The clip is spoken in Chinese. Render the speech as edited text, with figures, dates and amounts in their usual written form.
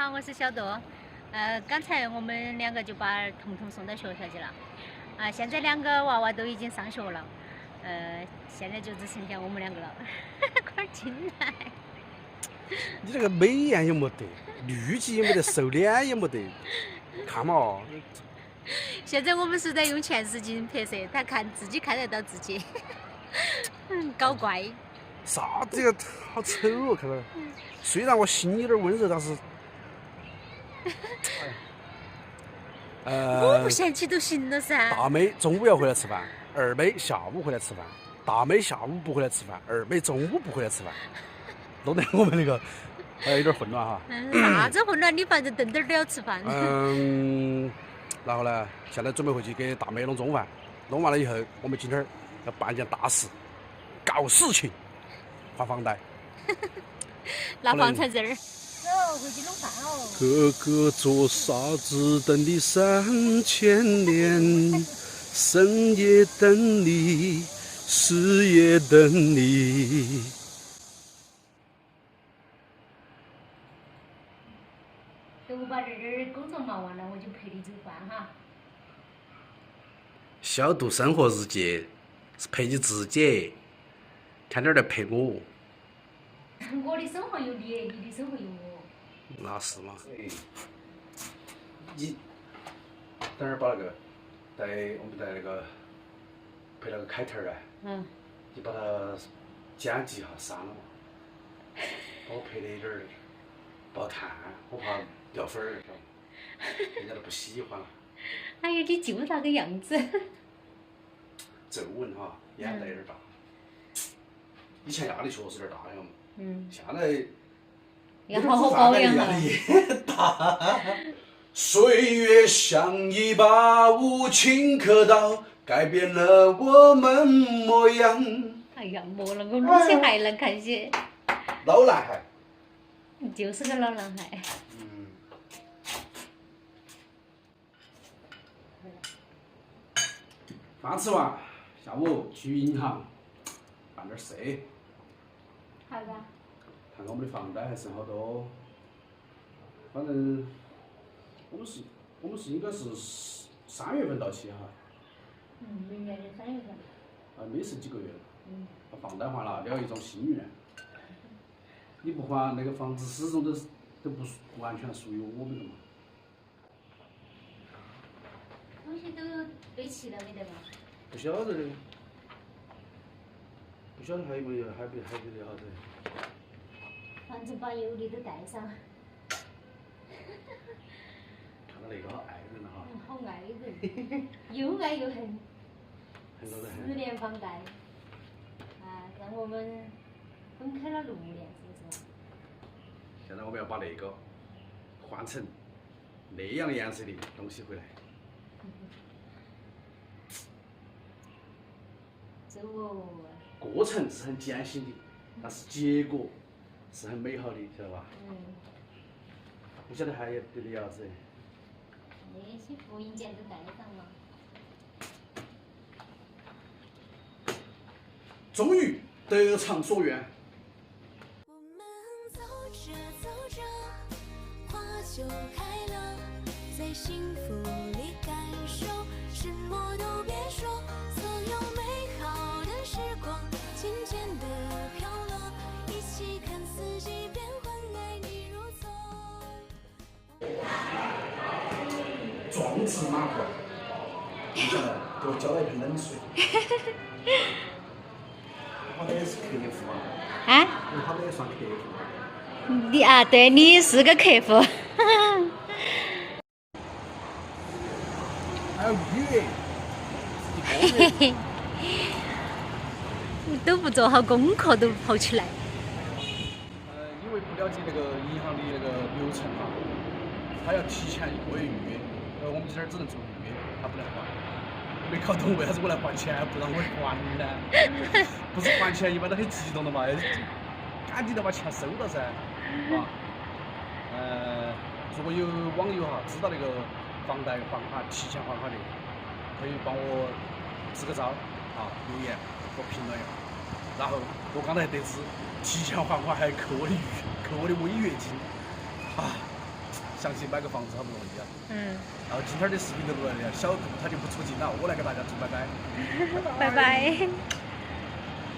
好，我是小豆。刚才我们两个就把彤彤送到学校去了。现在两个娃娃都已经上学了。现在就只剩下我们两个了。快进来！你这个美颜也没得，滤镜也没得，瘦脸也没得，看嘛。现在我们是在用前视镜拍摄，他自己看得到自己，搞怪。啥子这个好丑哦，看到。虽然我心有点温柔，但是，我不嫌弃都行了噻。大妹中午要回来吃饭，二妹下午回来吃饭。大妹下午不回来吃饭，二妹中午不回来吃饭，弄得我们那个有点混乱哈。啥子混乱？你反正顿顿都要吃饭。然后呢，现在准备回去给大妹弄中饭，弄完了以后，我们今天要办件大事，搞事情，还房贷。拿房产证儿。走，回去弄饭哦。哥哥做啥子等你3000年，深夜等你，死也等你。等我把这儿工作忙完了，我就陪你做饭哈。小度生活日记是陪你自己，天天来陪我。我的生活有你，你的生活有我。那是嘛？你等会儿把那个我们那个配那个开头儿你把它剪辑一下删了嘛，把我配的有点儿不好看，我怕掉粉儿，人家都不喜欢了。哎呀，你就那个样子。皱纹哈，眼袋有点大。以前压力确实有点大，晓得吗？现在要好好保养哈。大。岁月像一把无情刻刀，改变了我们模样。哎呀，莫了，我弄起还能看些。老男孩。就是个老男孩。饭吃完，下午去银行办点事。好的。看看我们的房贷还剩好多。反正我们是应该是3月份到期哈。明年的3月份。没剩几个月了。把房贷还了，了一种心愿。你不还，那个房子始终都不完全属于我们的嘛。东西都堆齐了没得嘛？不晓得的，不晓得还有没有，还不晓得。反正把有的都带上。看到那个好爱人了哈。好爱人，又爱又恨。10年房贷，让我们分开了6年，是不是？现在我们要把那个换成那样颜色的东西回来。走哦。过程是很艰辛的，但是结果是很美好的，晓得吧？不晓得还有别的啥子？那些复印件都带上了。终于得偿所愿。我们走着走着，花就开了，在幸福里感受，什么都别说，所有美好的时光渐渐地飘落，一起看四季变换，爱你如从。壮志满怀，你晓得，给我浇了一盆冷水。好歹也是客户嘛。你好歹也算客户。你对，你是个客户。还有雨。你都不做好功课都跑起来。因为不了解那个银行的那个流程嘛，他要提前1个月预约，我们这儿只能做预约，他不能还。没搞懂为啥子我来还钱不让我还呢？不是还钱一般都很激动的嘛，赶紧的把钱收到噻，啊。如果有网友哈知道那个房贷还款提前还款的，可以帮我支个招留言或评论一下。然后我刚才得知提前还款还扣我的违约金，想去买个房子好不容易啊。嗯，然后今天的视频就录到这，小兔它就不出镜了，我来给大家说拜拜。拜拜。